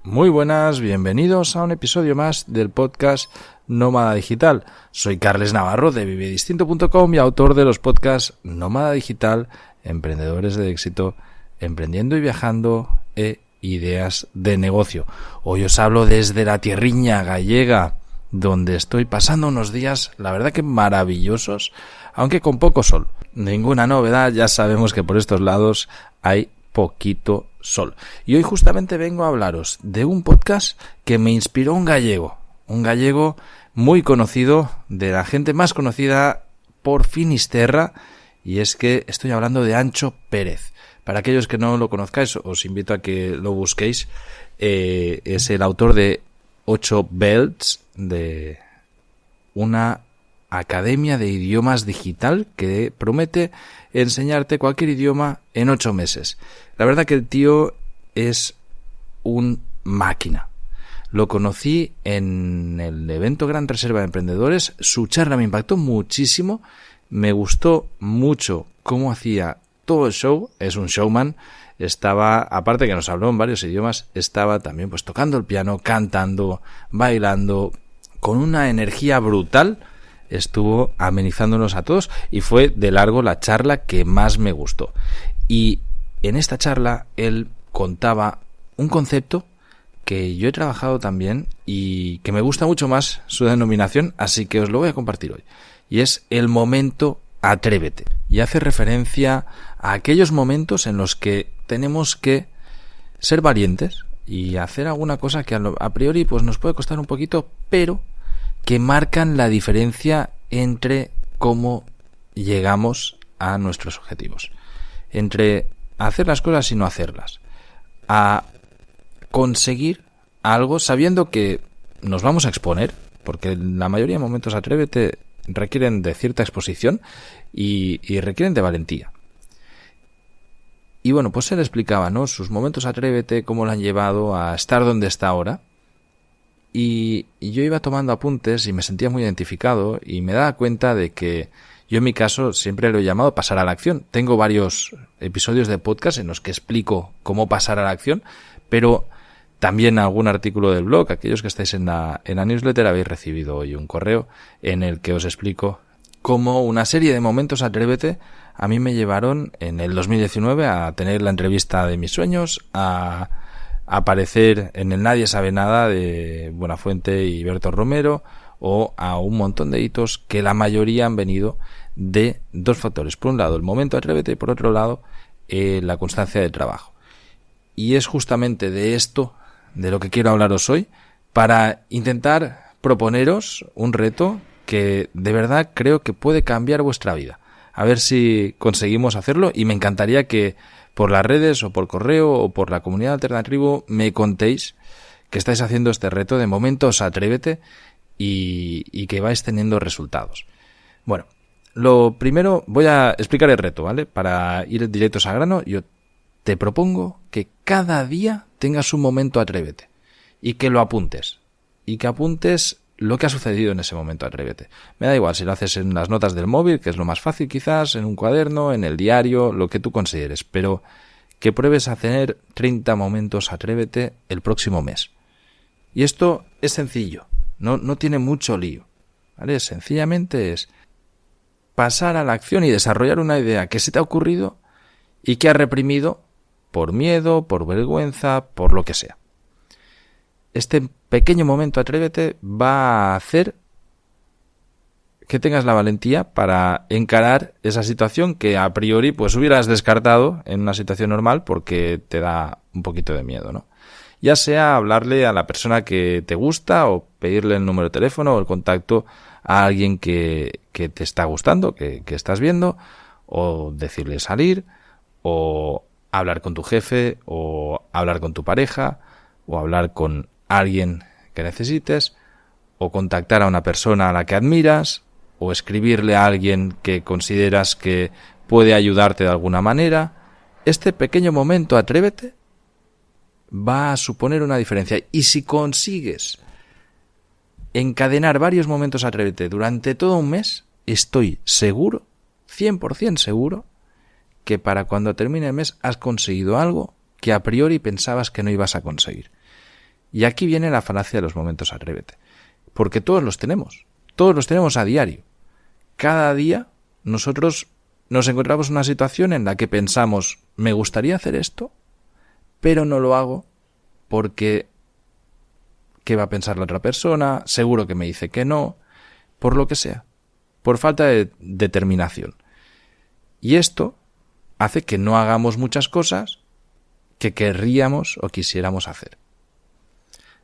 Muy buenas, bienvenidos a un episodio más del podcast Nómada Digital. Soy Carles Navarro de vivedistinto.com y autor de los podcasts Nómada Digital, Emprendedores de Éxito, Emprendiendo y Viajando e Ideas de Negocio. Hoy os hablo desde la tierriña gallega, donde estoy pasando unos días, la verdad que maravillosos, aunque con poco sol. Ninguna novedad, ya sabemos que por estos lados hay poquito sol. Y hoy justamente vengo a hablaros de un podcast que me inspiró un gallego muy conocido, de la gente más conocida por Finisterra, y es que estoy hablando de Ancho Pérez. Para aquellos que no lo conozcáis, os invito a que lo busquéis. Es el autor de 8 Belts, de una academia de idiomas digital que promete enseñarte cualquier idioma en 8 meses. La verdad que el tío es un máquina. Lo conocí en el evento Gran Reserva de Emprendedores. Su charla me impactó muchísimo. Me gustó mucho cómo hacía todo el show. Es un showman. Estaba, aparte que nos habló en varios idiomas, estaba también pues tocando el piano, cantando, bailando, con una energía brutal. Estuvo amenizándonos a todos y fue de largo la charla que más me gustó. Y en esta charla él contaba un concepto que yo he trabajado también y que me gusta mucho más su denominación, así que os lo voy a compartir hoy. Y es el momento atrévete. Y hace referencia a aquellos momentos en los que tenemos que ser valientes y hacer alguna cosa que a priori pues nos puede costar un poquito, pero que marcan la diferencia entre cómo llegamos a nuestros objetivos. Entre hacer las cosas y no hacerlas. A conseguir algo sabiendo que nos vamos a exponer, porque la mayoría de momentos atrévete requieren de cierta exposición y requieren de valentía. Y bueno, pues él explicaba, ¿no?, sus momentos atrévete, cómo lo han llevado a estar donde está ahora. Y yo iba tomando apuntes y me sentía muy identificado y me daba cuenta de que yo en mi caso siempre lo he llamado pasar a la acción. Tengo varios episodios de podcast en los que explico cómo pasar a la acción, pero también algún artículo del blog. Aquellos que estáis en la newsletter habéis recibido hoy un correo en el que os explico cómo una serie de momentos atrévete a mí me llevaron en el 2019 a tener la entrevista de mis sueños, a aparecer en el Nadie Sabe Nada de Buenafuente y Berto Romero, o a un montón de hitos que la mayoría han venido de dos factores. Por un lado, el momento atrévete, y por otro lado, la constancia de trabajo. Y es justamente de esto de lo que quiero hablaros hoy, para intentar proponeros un reto que de verdad creo que puede cambiar vuestra vida. A ver si conseguimos hacerlo, y me encantaría que por las redes o por correo o por la comunidad alternativa me contéis que estáis haciendo este reto de momentos atrévete y que vais teniendo resultados. Bueno, lo primero voy a explicar el reto, ¿vale? Para ir directos al grano, yo te propongo que cada día tengas un momento atrévete y que lo apuntes. Y que apuntes lo que ha sucedido en ese momento atrévete. Me da igual si lo haces en las notas del móvil, que es lo más fácil quizás, en un cuaderno, en el diario, lo que tú consideres, pero que pruebes a tener 30 momentos atrévete el próximo mes. Y esto es sencillo, no tiene mucho lío, ¿vale? Sencillamente es pasar a la acción y desarrollar una idea que se te ha ocurrido y que has reprimido por miedo, por vergüenza, por lo que sea. Este pequeño momento atrévete va a hacer que tengas la valentía para encarar esa situación que a priori pues hubieras descartado en una situación normal porque te da un poquito de miedo, ¿no? Ya sea hablarle a la persona que te gusta o pedirle el número de teléfono o el contacto a alguien que te está gustando, que estás viendo, o decirle salir, o hablar con tu jefe, o hablar con tu pareja, o hablar con alguien que necesites, o contactar a una persona a la que admiras, o escribirle a alguien que consideras que puede ayudarte de alguna manera. Este pequeño momento atrévete va a suponer una diferencia. Y si consigues encadenar varios momentos atrévete durante todo un mes, estoy seguro, 100% seguro, que para cuando termine el mes has conseguido algo que a priori pensabas que no ibas a conseguir. Y aquí viene la falacia de los momentos atrévete. Porque todos los tenemos a diario. Cada día nosotros nos encontramos en una situación en la que pensamos, me gustaría hacer esto, pero no lo hago porque ¿qué va a pensar la otra persona? Seguro que me dice que no, por lo que sea, por falta de determinación. Y esto hace que no hagamos muchas cosas que querríamos o quisiéramos hacer.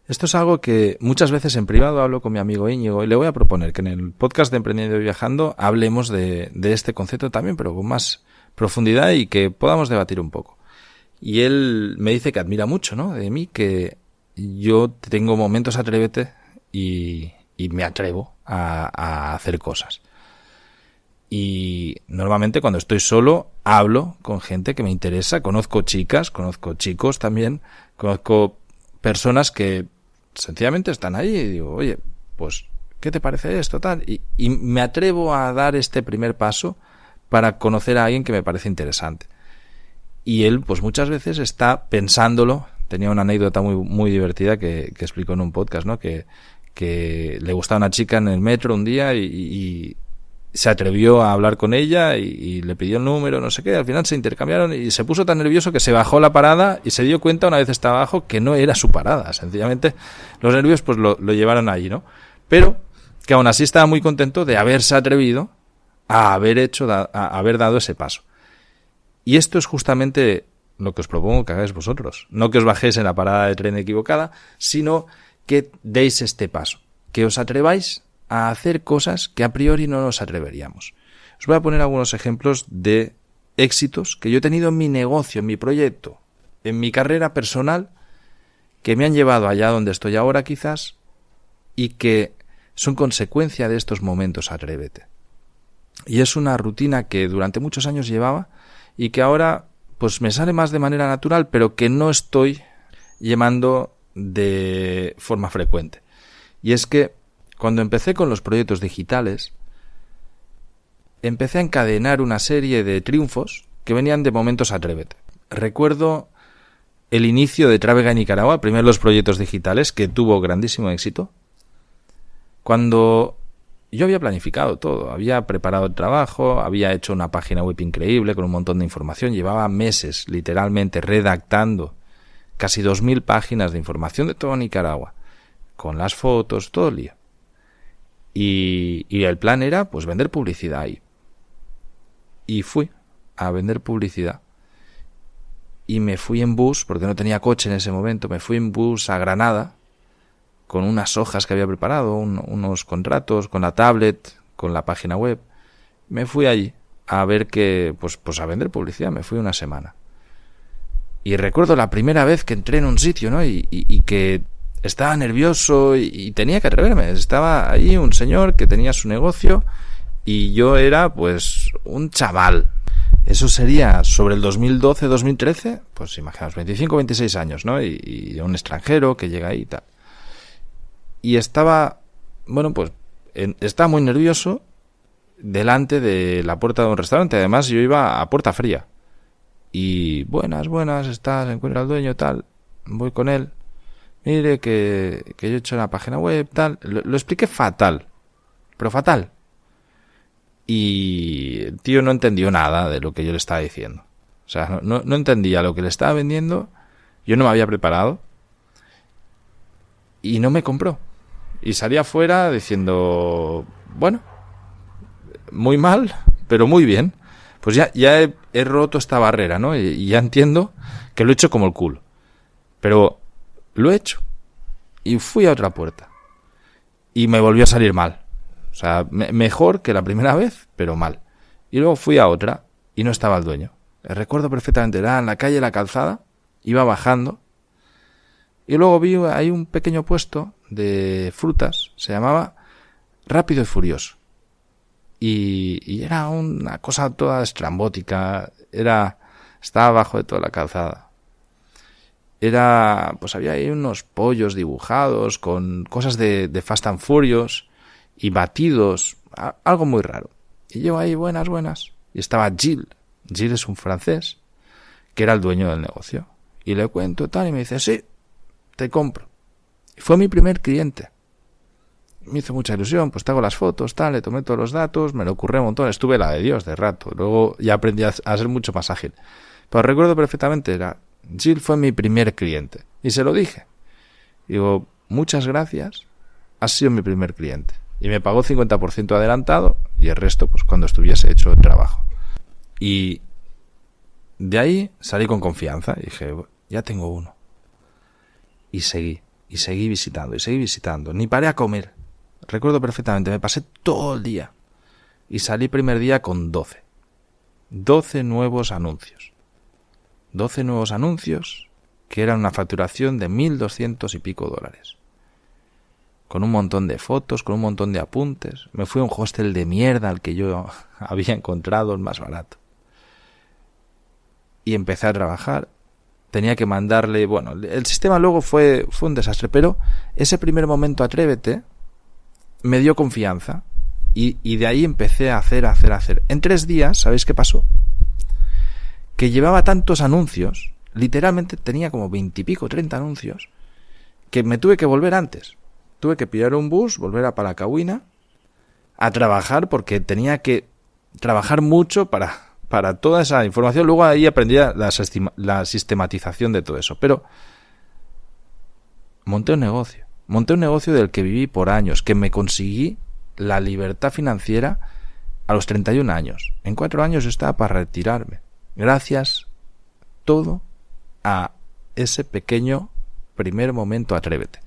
Esto es algo que muchas veces en privado hablo con mi amigo Íñigo y le voy a proponer que en el podcast de Emprendiendo y Viajando hablemos de este concepto también, pero con más profundidad y que podamos debatir un poco. Y él me dice que admira mucho, ¿no?, de mí, que yo tengo momentos atrévete y me atrevo a hacer cosas. Y normalmente cuando estoy solo hablo con gente que me interesa, conozco chicas, conozco chicos también, conozco personas que sencillamente están ahí y digo, oye, pues, ¿qué te parece esto? Tal? Y me atrevo a dar este primer paso para conocer a alguien que me parece interesante. Y él, pues muchas veces está pensándolo. Tenía una anécdota muy divertida que explicó en un podcast, ¿no? Que le gustaba una chica en el metro un día y se atrevió a hablar con ella y le pidió el número, no sé qué. Al final se intercambiaron y se puso tan nervioso que se bajó la parada y se dio cuenta una vez estaba abajo que no era su parada. Sencillamente los nervios pues lo llevaron allí, ¿no? Pero que aún así estaba muy contento de haberse atrevido a haber dado ese paso. Y esto es justamente lo que os propongo que hagáis vosotros. No que os bajéis en la parada de tren equivocada, sino que deis este paso. Que os atreváis a hacer cosas que a priori no nos atreveríamos. Os voy a poner algunos ejemplos de éxitos que yo he tenido en mi negocio, en mi proyecto, en mi carrera personal, que me han llevado allá donde estoy ahora quizás, y que son consecuencia de estos momentos atrévete. Y es una rutina que durante muchos años llevaba y que ahora pues me sale más de manera natural, pero que no estoy llevando de forma frecuente. Y es que cuando empecé con los proyectos digitales, empecé a encadenar una serie de triunfos que venían de momentos atrévete. Recuerdo el inicio de Travega en Nicaragua, primero los proyectos digitales, que tuvo grandísimo éxito, cuando yo había planificado todo, había preparado el trabajo, había hecho una página web increíble con un montón de información, llevaba meses literalmente redactando casi 2000 páginas de información de toda Nicaragua, con las fotos, todo el lío. Y el plan era pues vender publicidad ahí. Y fui a vender publicidad. Y me fui en bus, porque no tenía coche en ese momento, me fui en bus a Granada, con unas hojas que había preparado, unos contratos, con la tablet, con la página web. Me fui allí a ver pues a vender publicidad, me fui una semana. Y recuerdo la primera vez que entré en un sitio, ¿no? Y que estaba nervioso y tenía que atreverme. Estaba ahí un señor que tenía su negocio y yo era pues un chaval. Eso sería sobre el 2012-2013, pues imaginaos, 25 26 años, ¿no? Y un extranjero que llega ahí y tal. Y estaba, estaba muy nervioso delante de la puerta de un restaurante. Además, yo iba a puerta fría. Y buenas, estás, encuentra al dueño, tal. Voy con él. Mire que yo he hecho una página web, tal. Lo expliqué fatal. Pero fatal. Y el tío no entendió nada de lo que yo le estaba diciendo. O sea, no entendía lo que le estaba vendiendo. Yo no me había preparado. Y no me compró. Y salí afuera diciendo, bueno, muy mal, pero muy bien. Pues ya he roto esta barrera, ¿no? Y ya entiendo que lo he hecho como el culo. Pero lo he hecho. Y fui a otra puerta. Y me volvió a salir mal. O sea, mejor que la primera vez, pero mal. Y luego fui a otra y no estaba el dueño. Recuerdo perfectamente, era en la calle La Calzada, iba bajando. Y luego vi ahí un pequeño puesto de frutas, se llamaba Rápido y Furioso. Y era una cosa toda estrambótica, estaba abajo de toda la calzada. Pues había ahí unos pollos dibujados con cosas de Fast and Furious y batidos, algo muy raro. Y yo ahí, buenas. Y estaba Gilles es un francés, que era el dueño del negocio. Y le cuento tal y me dice, sí, te compro. Fue mi primer cliente. Me hizo mucha ilusión, pues te hago las fotos, tal, le tomé todos los datos, me lo ocurrió un montón, estuve la de Dios de rato, luego ya aprendí a ser mucho más ágil. Pero recuerdo perfectamente, Jill fue mi primer cliente, y se lo dije. Digo, muchas gracias, has sido mi primer cliente. Y me pagó 50% adelantado, y el resto, pues cuando estuviese hecho el trabajo. Y de ahí salí con confianza, y dije, ya tengo uno. Y seguí visitando, ni paré a comer. Recuerdo perfectamente, me pasé todo el día y salí primer día con 12 nuevos anuncios. 12 nuevos anuncios que eran una facturación de $1,200 y pico. Con un montón de fotos, con un montón de apuntes. Me fui a un hostel de mierda al que yo había encontrado el más barato. Y empecé a trabajar. Tenía que mandarle... Bueno, el sistema luego fue un desastre, pero ese primer momento atrévete me dio confianza y de ahí empecé a hacer. En 3 días, ¿sabéis qué pasó? Que llevaba tantos anuncios, literalmente tenía como 20 y pico, 30 anuncios, que me tuve que volver antes. Tuve que pillar un bus, volver a Palacahuina a trabajar porque tenía que trabajar mucho para toda esa información. Luego ahí aprendí la sistematización de todo eso. Pero monté un negocio del que viví por años, que me conseguí la libertad financiera a los 31 años. En 4 años yo estaba para retirarme. Gracias todo a ese pequeño primer momento atrévete.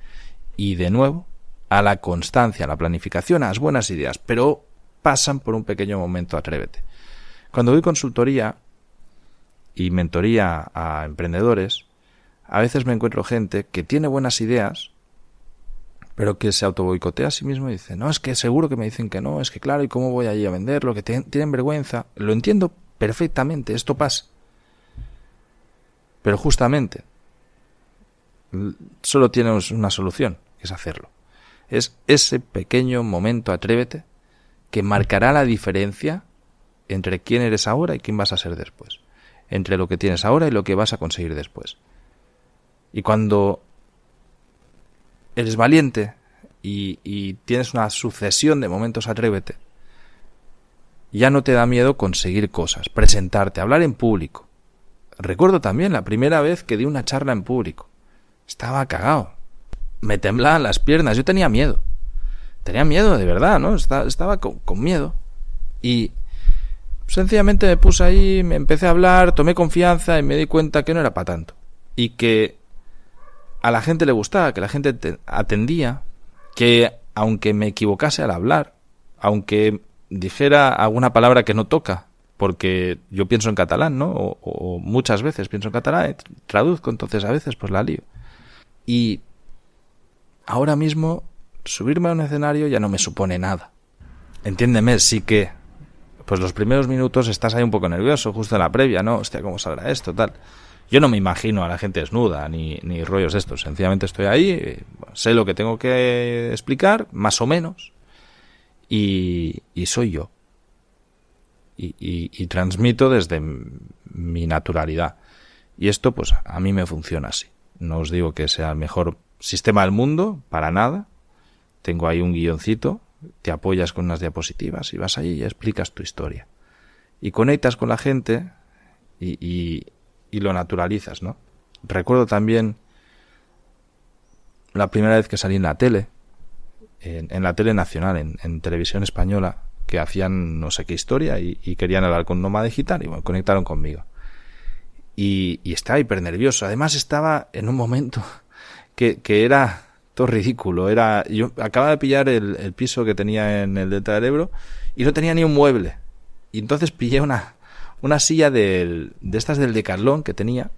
Y de nuevo, a la constancia, a la planificación, a las buenas ideas, pero pasan por un pequeño momento atrévete. Cuando doy consultoría y mentoría a emprendedores, a veces me encuentro gente que tiene buenas ideas, pero que se autoboicotea a sí mismo y dice, no, es que seguro que me dicen que no, es que claro, ¿y cómo voy allí a venderlo? Que tienen vergüenza. Lo entiendo perfectamente, esto pasa. Pero justamente, solo tienes una solución, que es hacerlo. Es ese pequeño momento atrévete que marcará la diferencia entre quién eres ahora y quién vas a ser después. Entre lo que tienes ahora y lo que vas a conseguir después. Y cuando eres valiente y tienes una sucesión de momentos atrévete, ya no te da miedo conseguir cosas, presentarte, hablar en público. Recuerdo también la primera vez que di una charla en público. Estaba cagado. Me temblaban las piernas. Yo tenía miedo. Tenía miedo de verdad, ¿no? Estaba con miedo. Y sencillamente me puse ahí, me empecé a hablar, tomé confianza y me di cuenta que no era para tanto. Y que a la gente le gustaba, que la gente atendía, que aunque me equivocase al hablar, aunque dijera alguna palabra que no toca, porque yo pienso en catalán, ¿no? O muchas veces pienso en catalán, traduzco, entonces a veces pues la lío. Y ahora mismo subirme a un escenario ya no me supone nada. Entiéndeme, sí que pues los primeros minutos estás ahí un poco nervioso, justo en la previa, ¿no? Hostia, ¿cómo saldrá esto? Tal. Yo no me imagino a la gente desnuda, ni rollos estos. Sencillamente estoy ahí, sé lo que tengo que explicar, más o menos, y soy yo. Y transmito desde mi naturalidad. Y esto, pues, a mí me funciona así. No os digo que sea el mejor sistema del mundo, para nada. Tengo ahí un guioncito, te apoyas con unas diapositivas y vas ahí y explicas tu historia. Y conectas con la gente y lo naturalizas, ¿no? Recuerdo también la primera vez que salí en la tele, en la tele nacional, en televisión española, que hacían no sé qué historia y querían hablar con Nómada Digital y bueno, conectaron conmigo. Y estaba hiper nervioso. Además estaba en un momento que era todo ridículo. Yo acababa de pillar el piso que tenía en el Delta del Ebro y no tenía ni un mueble. Y entonces pillé una silla de estas del Decathlon que tenía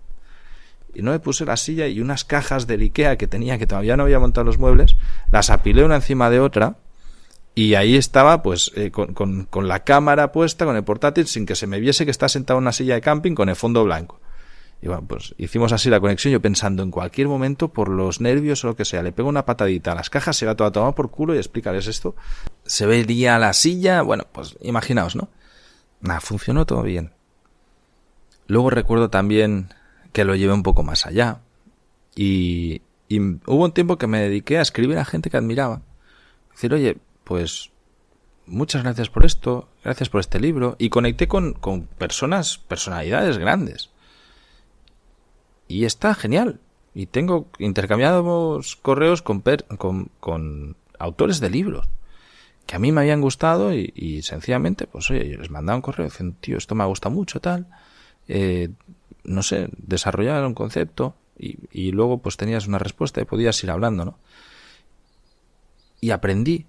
y no me puse la silla y unas cajas del Ikea que tenía, que todavía no había montado los muebles, las apilé una encima de otra. Y ahí estaba, pues, con la cámara puesta, con el portátil, sin que se me viese que estaba sentado en una silla de camping con el fondo blanco. Y bueno, pues hicimos así la conexión, yo pensando en cualquier momento, por los nervios o lo que sea, le pego una patadita a las cajas, se va toda tomada por culo y explícales esto. Se vería la silla, bueno, pues imaginaos, ¿no? Nada, funcionó todo bien. Luego recuerdo también que lo llevé un poco más allá y Y hubo un tiempo que me dediqué a escribir a gente que admiraba. Decir, oye, pues muchas gracias por esto, gracias por este libro. Y conecté con personalidades grandes. Y está genial. Y tengo intercambiados correos con autores de libros que a mí me habían gustado y sencillamente, pues oye, yo les mandaba un correo diciendo, tío, esto me gusta mucho, tal. No sé, desarrollar un concepto y luego pues tenías una respuesta y podías ir hablando, ¿no? Y aprendí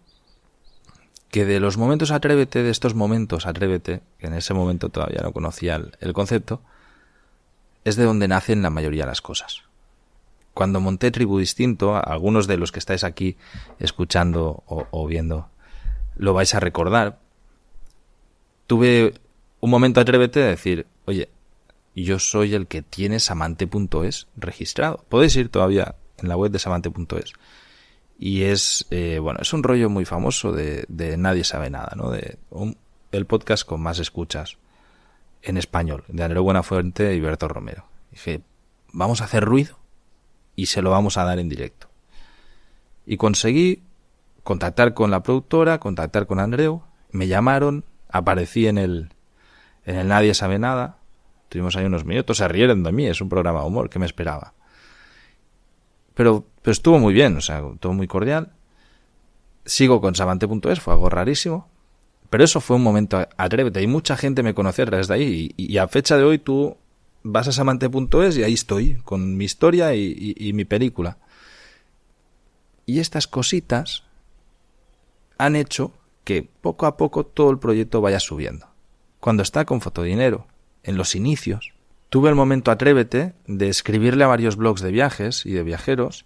que de los momentos atrévete, de estos momentos atrévete, que en ese momento todavía no conocía el concepto, es de donde nacen la mayoría de las cosas. Cuando monté Tribu Distinto, algunos de los que estáis aquí escuchando o viendo lo vais a recordar, tuve un momento atrévete de decir, oye, yo soy el que tiene Samante.es registrado. Podéis ir todavía en la web de Samante.es. Y es, es un rollo muy famoso de Nadie Sabe Nada, ¿no? El podcast con más escuchas en español, de Andreu Buenafuente y Berto Romero. Dije, vamos a hacer ruido y se lo vamos a dar en directo. Y conseguí contactar con la productora, contactar con Andreu, me llamaron, aparecí en el Nadie Sabe Nada, tuvimos ahí unos minutos, se rieron de mí, es un programa de humor, ¿qué me esperaba? Pero estuvo muy bien, o sea, todo muy cordial. Sigo con Samante.es, fue algo rarísimo, pero eso fue un momento atrévete, y mucha gente me conoció a través de ahí, y a fecha de hoy tú vas a Samante.es y ahí estoy, con mi historia y mi película. Y estas cositas han hecho que poco a poco todo el proyecto vaya subiendo. Cuando está con Fotodinero, en los inicios, tuve el momento atrévete de escribirle a varios blogs de viajes y de viajeros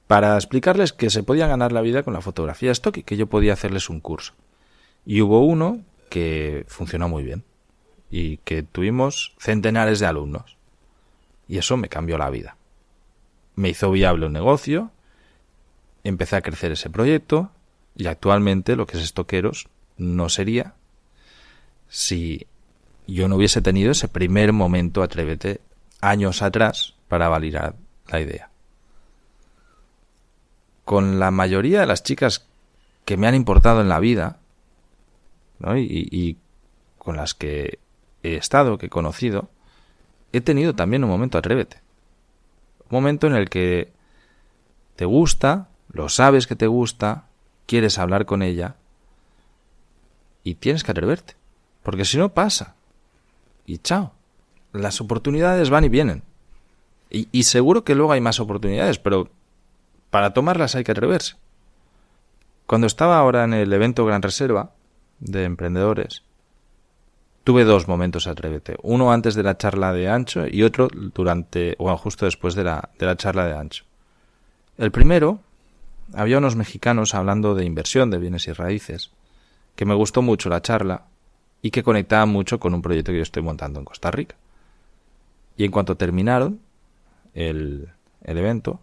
para explicarles que se podía ganar la vida con la fotografía stock y que yo podía hacerles un curso. Y hubo uno que funcionó muy bien y que tuvimos centenares de alumnos. Y eso me cambió la vida. Me hizo viable un negocio, empecé a crecer ese proyecto y actualmente lo que es Estoqueros no sería si yo no hubiese tenido ese primer momento atrévete años atrás para validar la idea. Con la mayoría de las chicas que me han importado en la vida, ¿no? y con las que he estado, que he conocido, he tenido también un momento atrévete. Un momento en el que te gusta, lo sabes que te gusta, quieres hablar con ella y tienes que atreverte, porque si no pasa y chao. Las oportunidades van y vienen y seguro que luego hay más oportunidades, pero para tomarlas hay que atreverse. Cuando estaba ahora en el evento Gran Reserva de emprendedores, tuve dos momentos atrévete, uno antes de la charla de Ancho y otro justo después de la charla de Ancho. El primero, había unos mexicanos hablando de inversión de bienes y raíces, que me gustó mucho la charla y que conectaba mucho con un proyecto que yo estoy montando en Costa Rica. Y en cuanto terminaron el evento,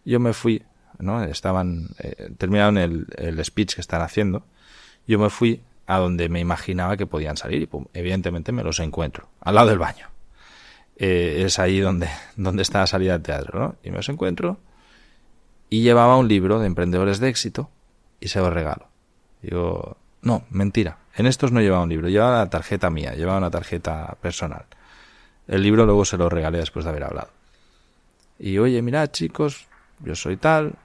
yo me fui, ¿no? Terminaron el speech que están haciendo, yo me fui a donde me imaginaba que podían salir y evidentemente me los encuentro, al lado del baño. Es ahí donde está la salida del teatro, ¿no? Y me los encuentro y llevaba un libro de emprendedores de éxito y se lo regalo. Digo, no, mentira, en estos no llevaba un libro, llevaba la tarjeta mía, llevaba una tarjeta personal. El libro luego se lo regalé después de haber hablado. Y oye, mirad chicos, yo soy tal.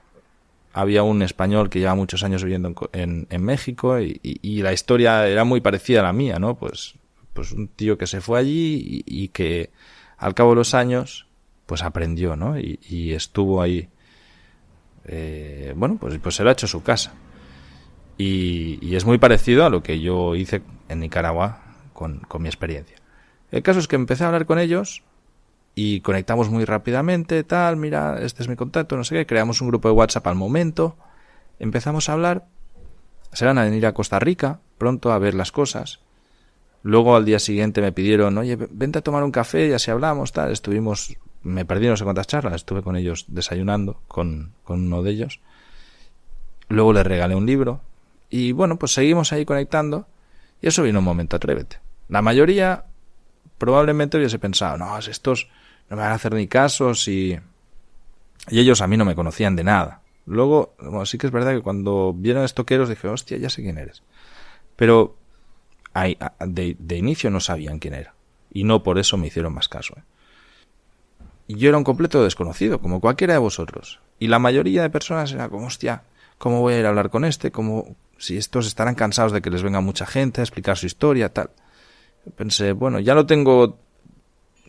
Había un español que lleva muchos años viviendo en México y la historia era muy parecida a la mía, ¿no? Pues un tío que se fue allí y que al cabo de los años pues aprendió, ¿no? Y estuvo ahí. Pues se lo ha hecho su casa. Y es muy parecido a lo que yo hice en Nicaragua con mi experiencia. El caso es que empecé a hablar con ellos y conectamos muy rápidamente, tal, mira, este es mi contacto, no sé qué, creamos un grupo de WhatsApp al momento, empezamos a hablar, se van a venir a Costa Rica pronto a ver las cosas. Luego al día siguiente me pidieron, oye, vente a tomar un café y así hablamos, tal, me perdí no sé cuántas charlas, estuve con ellos desayunando con uno de ellos. Luego les regalé un libro y bueno, pues seguimos ahí conectando y eso vino un momento atrévete. La mayoría probablemente hubiese pensado, no, estos no me van a hacer ni caso si Y ellos a mí no me conocían de nada. Luego, bueno, sí que es verdad que cuando vieron estoqueros dije, hostia, ya sé quién eres. Pero de inicio no sabían quién era. Y no por eso me hicieron más caso. Y yo era un completo desconocido, como cualquiera de vosotros. Y la mayoría de personas era como, hostia, ¿cómo voy a ir a hablar con este? Como si estos estarán cansados de que les venga mucha gente a explicar su historia, tal. Pensé, bueno, ya lo tengo.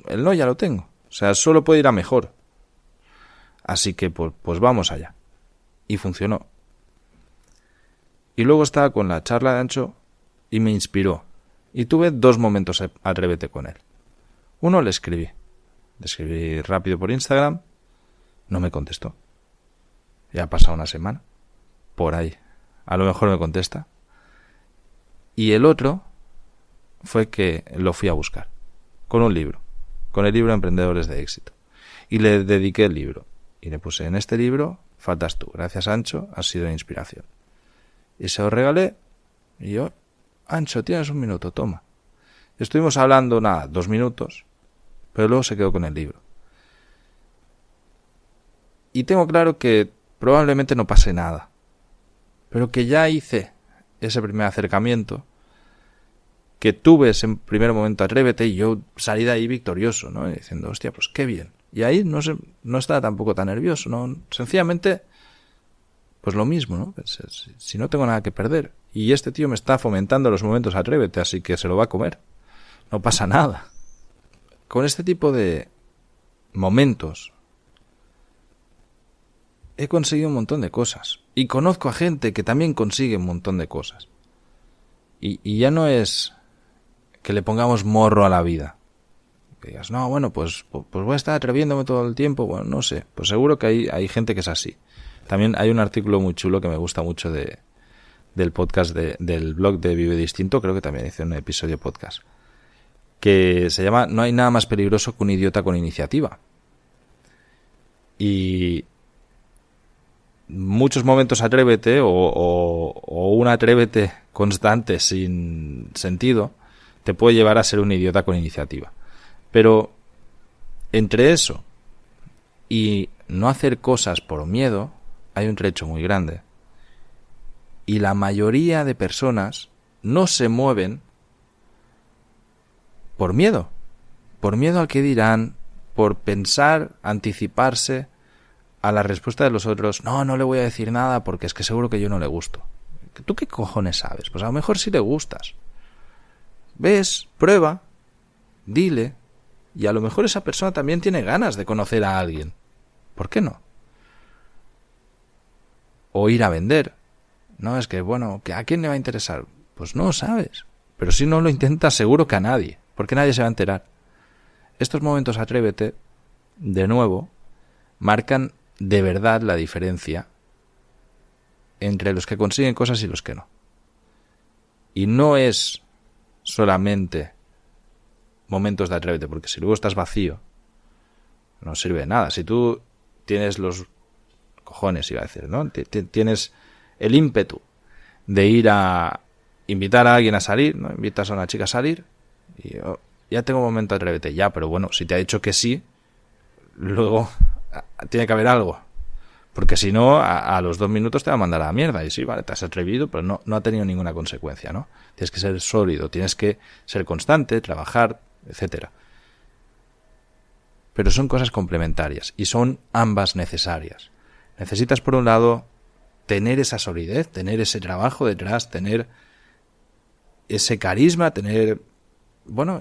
El no ya lo tengo. O sea, solo puede ir a mejor. Así que pues vamos allá. Y funcionó. Y luego estaba con la charla de Ancho y me inspiró. Y tuve 2 momentos atrévete con él. Uno le escribí. Le escribí rápido por Instagram. No me contestó. Ya ha pasado una semana. Por ahí. A lo mejor me contesta. Y el otro fue que lo fui a buscar. Con un libro. Con el libro Emprendedores de Éxito. Y le dediqué el libro. Y le puse, en este libro faltas tú. Gracias, Ancho, has sido de inspiración. Y se lo regalé. Y yo, Ancho, tienes un minuto, toma. Estuvimos hablando, 2 minutos. Pero luego se quedó con el libro. Y tengo claro que probablemente no pase nada. Pero que ya hice ese primer acercamiento. Que tuve ese primer momento atrévete y yo salí de ahí victorioso, ¿no? Diciendo, hostia, pues qué bien. Y ahí no estaba tampoco tan nervioso, ¿no? Sencillamente, pues lo mismo, ¿no? Si no tengo nada que perder. Y este tío me está fomentando los momentos atrévete, así que se lo va a comer. No pasa nada. Con este tipo de momentos he conseguido un montón de cosas. Y conozco a gente que también consigue un montón de cosas. Y ya no es que le pongamos morro a la vida. Que digas, no, bueno, pues voy a estar atreviéndome todo el tiempo. Bueno, no sé. Pues seguro que hay gente que es así. También hay un artículo muy chulo que me gusta mucho del podcast del blog de Vive Distinto. Creo que también hice un episodio podcast. Que se llama No hay nada más peligroso que un idiota con iniciativa. Y muchos momentos atrévete o un atrévete constante sin sentido te puede llevar a ser un idiota con iniciativa. Pero entre eso y no hacer cosas por miedo hay un trecho muy grande. Y la mayoría de personas no se mueven por miedo al que dirán, por pensar, anticiparse a la respuesta de los otros. No le voy a decir nada porque es que seguro que yo no le gusto. ¿Tú qué cojones sabes? Pues a lo mejor sí le gustas. Ves, prueba, dile, y a lo mejor esa persona también tiene ganas de conocer a alguien. ¿Por qué no? O ir a vender. No, es que, bueno, ¿a quién le va a interesar? Pues no sabes. Pero si no lo intentas, seguro que a nadie, porque nadie se va a enterar. Estos momentos atrévete, de nuevo, marcan de verdad la diferencia entre los que consiguen cosas y los que no. Y no es solamente momentos de atrévete, porque si luego estás vacío, no sirve de nada. Si tú tienes los cojones, iba a decir, ¿no? Tienes el ímpetu de ir a invitar a alguien a salir, ¿no? Invitas a una chica a salir y ya tengo un momento de atrévete, ya, pero bueno, si te ha dicho que sí, luego tiene que haber algo. Porque si no, a los 2 minutos te va a mandar a la mierda. Y sí, vale, te has atrevido, pero no ha tenido ninguna consecuencia, ¿no? Tienes que ser sólido, tienes que ser constante, trabajar, etcétera. Pero son cosas complementarias y son ambas necesarias. Necesitas, por un lado, tener esa solidez, tener ese trabajo detrás, tener ese carisma, tener, bueno,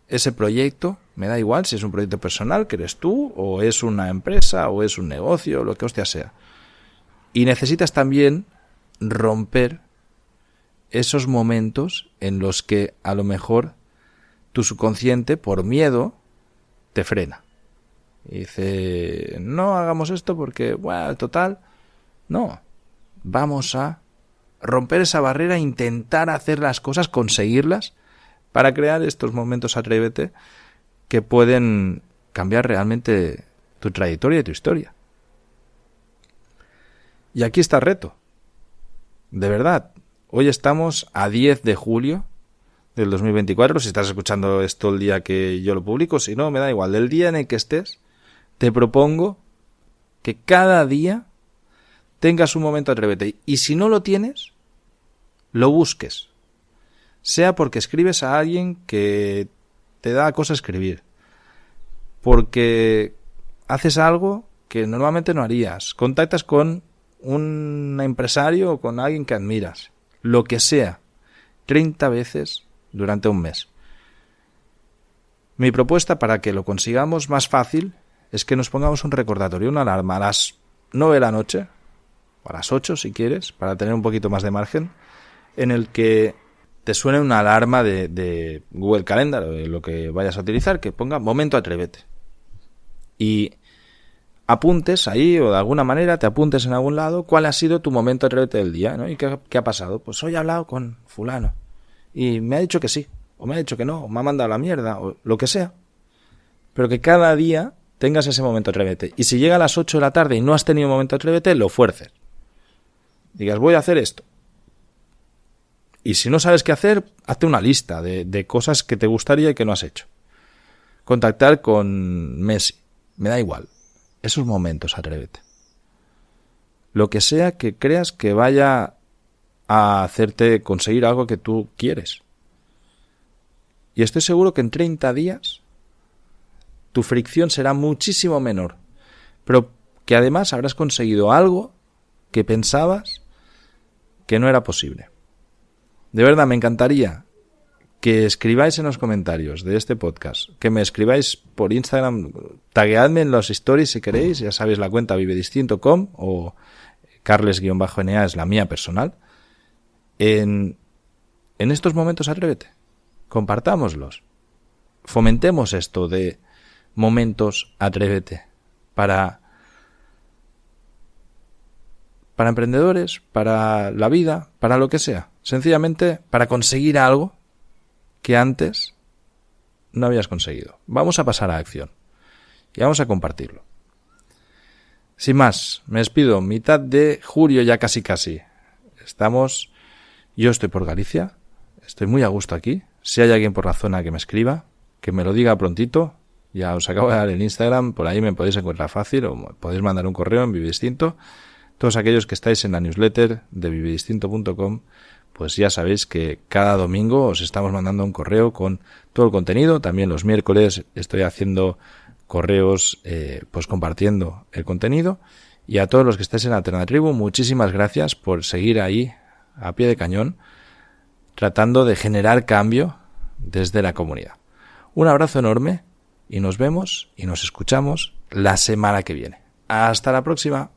ese proyecto. Me da igual si es un proyecto personal, que eres tú, o es una empresa, o es un negocio, lo que hostia sea. Y necesitas también romper esos momentos en los que a lo mejor tu subconsciente, por miedo, te frena. Y dice, no hagamos esto porque, bueno, total, no. Vamos a romper esa barrera, intentar hacer las cosas, conseguirlas, para crear estos momentos atrévete que pueden cambiar realmente tu trayectoria y tu historia. Y aquí está el reto. De verdad, hoy estamos a 10 de julio del 2024. Si estás escuchando esto el día que yo lo publico, si no, me da igual. Del día en el que estés, te propongo que cada día tengas un momento Atrévete. Y si no lo tienes, lo busques. Sea porque escribes a alguien que te da cosa escribir, porque haces algo que normalmente no harías, contactas con un empresario o con alguien que admiras, lo que sea, 30 veces durante un mes. Mi propuesta para que lo consigamos más fácil es que nos pongamos un recordatorio, una alarma a las 9 de la noche, o a las 8 si quieres, para tener un poquito más de margen, en el que te suene una alarma de Google Calendar o de lo que vayas a utilizar, que ponga momento Atrévete. Y apuntes ahí, o de alguna manera te apuntes en algún lado, cuál ha sido tu momento Atrévete del día, ¿no? ¿Y qué ha pasado? Pues hoy he hablado con fulano y me ha dicho que sí, o me ha dicho que no, o me ha mandado a la mierda, o lo que sea. Pero que cada día tengas ese momento Atrévete. Y si llega a las 8 de la tarde y no has tenido momento Atrévete, lo fuerces. Digas, voy a hacer esto. Y si no sabes qué hacer, hazte una lista de cosas que te gustaría y que no has hecho. Contactar con Messi. Me da igual. Esos momentos Atrévete. Lo que sea que creas que vaya a hacerte conseguir algo que tú quieres. Y estoy seguro que en 30 días tu fricción será muchísimo menor. Pero que además habrás conseguido algo que pensabas que no era posible. De verdad, me encantaría que escribáis en los comentarios de este podcast, que me escribáis por Instagram, tagueadme en los stories si queréis, ya sabéis la cuenta vivedistinto.com o Carles-NA es la mía personal. En estos momentos Atrévete, compartámoslos, fomentemos esto de momentos Atrévete para emprendedores, para la vida, para lo que sea. Sencillamente para conseguir algo que antes no habías conseguido. Vamos a pasar a acción y vamos a compartirlo. Sin más, me despido. Mitad de julio ya casi. Yo estoy por Galicia, estoy muy a gusto aquí. Si hay alguien por la zona que me escriba, que me lo diga prontito. Ya os acabo de dar el Instagram, por ahí me podéis encontrar fácil o podéis mandar un correo en Vivedistinto. Todos aquellos que estáis en la newsletter de vivedistinto.com, pues ya sabéis que cada domingo os estamos mandando un correo con todo el contenido. También los miércoles estoy haciendo correos pues compartiendo el contenido. Y a todos los que estáis en Alternatribu, muchísimas gracias por seguir ahí a pie de cañón, tratando de generar cambio desde la comunidad. Un abrazo enorme y nos vemos y nos escuchamos la semana que viene. Hasta la próxima.